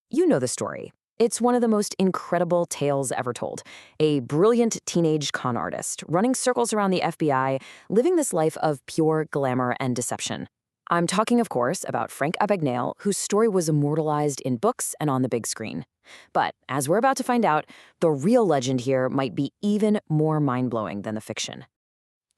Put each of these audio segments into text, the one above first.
You know the story. It's one of the most incredible tales ever told. A brilliant teenage con artist running circles around the FBI, living this life of pure glamour and deception. I'm talking, of course, about Frank Abagnale, whose story was immortalized in books and on the big screen. But as we're about to find out, the real legend here might be even more mind-blowing than the fiction.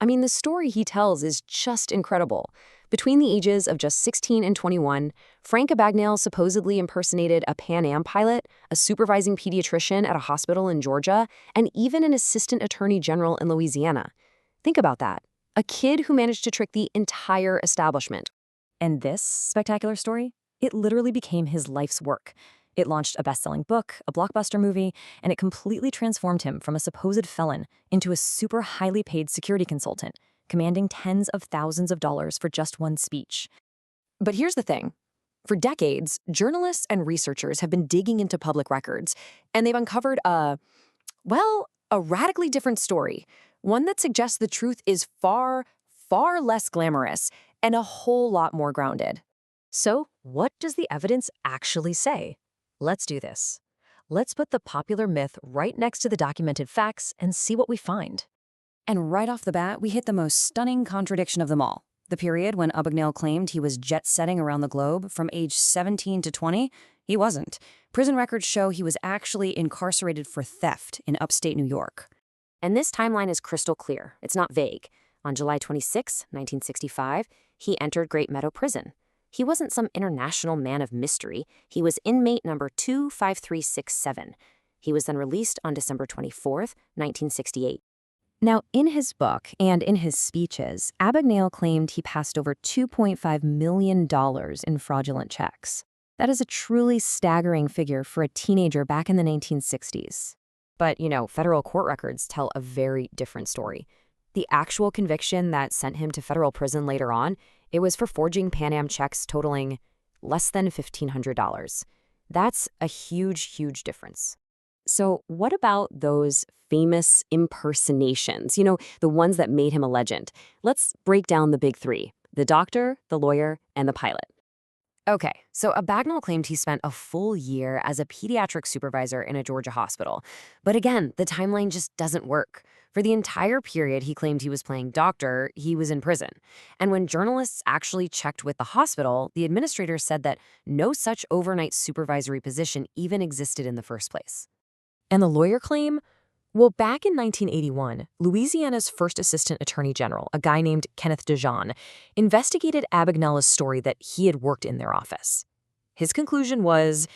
I mean, the story he tells is just incredible. Between the ages of just 16 and 21, Frank Abagnale supposedly impersonated a Pan Am pilot, a supervising pediatrician at a hospital in Georgia, and even an assistant attorney general in Louisiana. Think about that. A kid who managed to trick the entire establishment. And this spectacular story? It literally became his life's work. It launched a best-selling book, a blockbuster movie, and it completely transformed him from a supposed felon into a super highly paid security consultant, commanding tens of thousands of dollars for just one speech. But here's the thing. For decades, journalists and researchers have been digging into public records, and they've uncovered a radically different story, one that suggests the truth is far, far less glamorous and a whole lot more grounded. So, what does the evidence actually say? Let's do this. Let's put the popular myth right next to the documented facts and see what we find. And right off the bat, we hit the most stunning contradiction of them all. The period when Abagnale claimed he was jet-setting around the globe from age 17 to 20, he wasn't. Prison records show he was actually incarcerated for theft in upstate New York. And this timeline is crystal clear. It's not vague. On July 26, 1965, he entered Great Meadow Prison. He wasn't some international man of mystery. He was inmate number 25367. He was then released on December 24, 1968. Now, in his book and in his speeches, Abagnale claimed he passed over $2.5 million in fraudulent checks. That is a truly staggering figure for a teenager back in the 1960s. But, federal court records tell a very different story. The actual conviction that sent him to federal prison later on, it was for forging Pan Am checks totaling less than $1,500. That's a huge, huge difference. So what about those famous impersonations? The ones that made him a legend. Let's break down the big three: the doctor, the lawyer, and the pilot. Okay, so Abagnale claimed he spent a full year as a pediatric supervisor in a Georgia hospital. But again, the timeline just doesn't work. For the entire period he claimed he was playing doctor, he was in prison. And when journalists actually checked with the hospital, the administrator said that no such overnight supervisory position even existed in the first place. And the lawyer claim? Well, back in 1981, Louisiana's first assistant attorney general, a guy named Kenneth DeJean, investigated Abagnale's story that he had worked in their office. His conclusion was,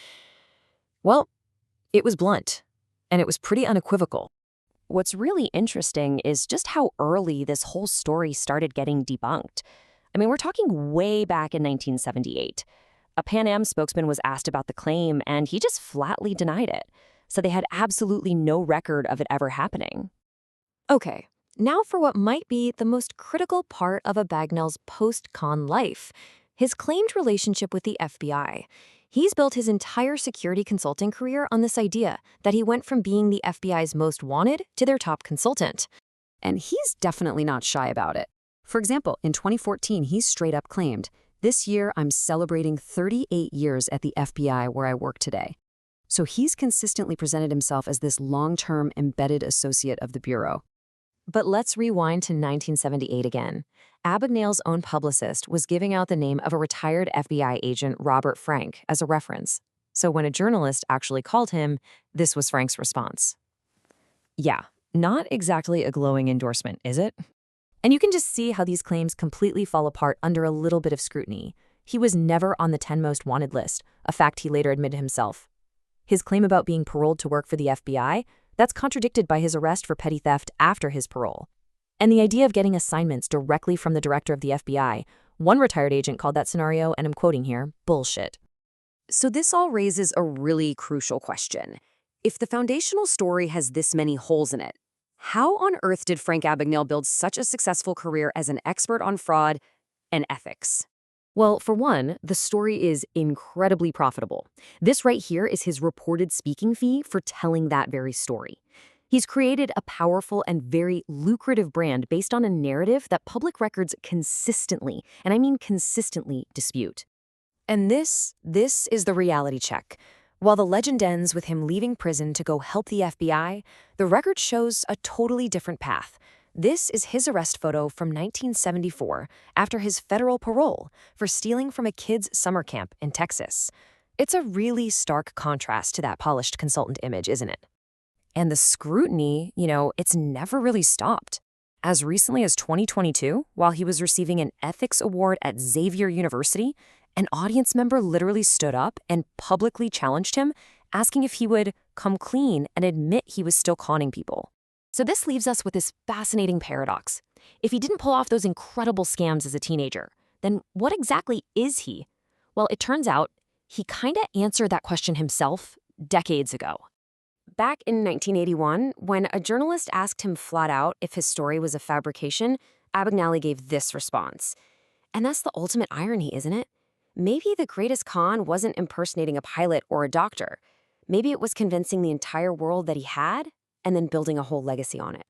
well, it was blunt, and it was pretty unequivocal. What's really interesting is just how early this whole story started getting debunked. I mean, we're talking way back in 1978. A Pan Am spokesman was asked about the claim, and he just flatly denied it. So they had absolutely no record of it ever happening. Okay, now for what might be the most critical part of Abagnale's post-con life, his claimed relationship with the FBI. He's built his entire security consulting career on this idea that he went from being the FBI's most wanted to their top consultant. And he's definitely not shy about it. For example, in 2014, he straight up claimed, "This year I'm celebrating 38 years at the FBI where I work today." So he's consistently presented himself as this long-term embedded associate of the Bureau. But let's rewind to 1978 again. Abagnale's own publicist was giving out the name of a retired FBI agent, Robert Frank, as a reference. So when a journalist actually called him, this was Frank's response. Yeah, not exactly a glowing endorsement, is it? And you can just see how these claims completely fall apart under a little bit of scrutiny. He was never on the 10 most wanted list, a fact he later admitted himself. His claim about being paroled to work for the FBI, that's contradicted by his arrest for petty theft after his parole. And the idea of getting assignments directly from the director of the FBI, one retired agent called that scenario, and I'm quoting here, bullshit. So this all raises a really crucial question. If the foundational story has this many holes in it, how on earth did Frank Abagnale build such a successful career as an expert on fraud and ethics? Well, for one, the story is incredibly profitable. This right here is his reported speaking fee for telling that very story. He's created a powerful and very lucrative brand based on a narrative that public records consistently, and I mean consistently, dispute. And this is the reality check. While the legend ends with him leaving prison to go help the FBI, the record shows a totally different path. This is his arrest photo from 1974 after his federal parole for stealing from a kid's summer camp in Texas. It's a really stark contrast to that polished consultant image, isn't it? And the scrutiny, it's never really stopped. As recently as 2022, while he was receiving an ethics award at Xavier University, an audience member literally stood up and publicly challenged him, asking if he would come clean and admit he was still conning people. So this leaves us with this fascinating paradox. If he didn't pull off those incredible scams as a teenager, then what exactly is he? Well, it turns out he kind of answered that question himself decades ago. Back in 1981, when a journalist asked him flat out if his story was a fabrication, Abagnale gave this response. And that's the ultimate irony, isn't it? Maybe the greatest con wasn't impersonating a pilot or a doctor. Maybe it was convincing the entire world that he had, and then building a whole legacy on it.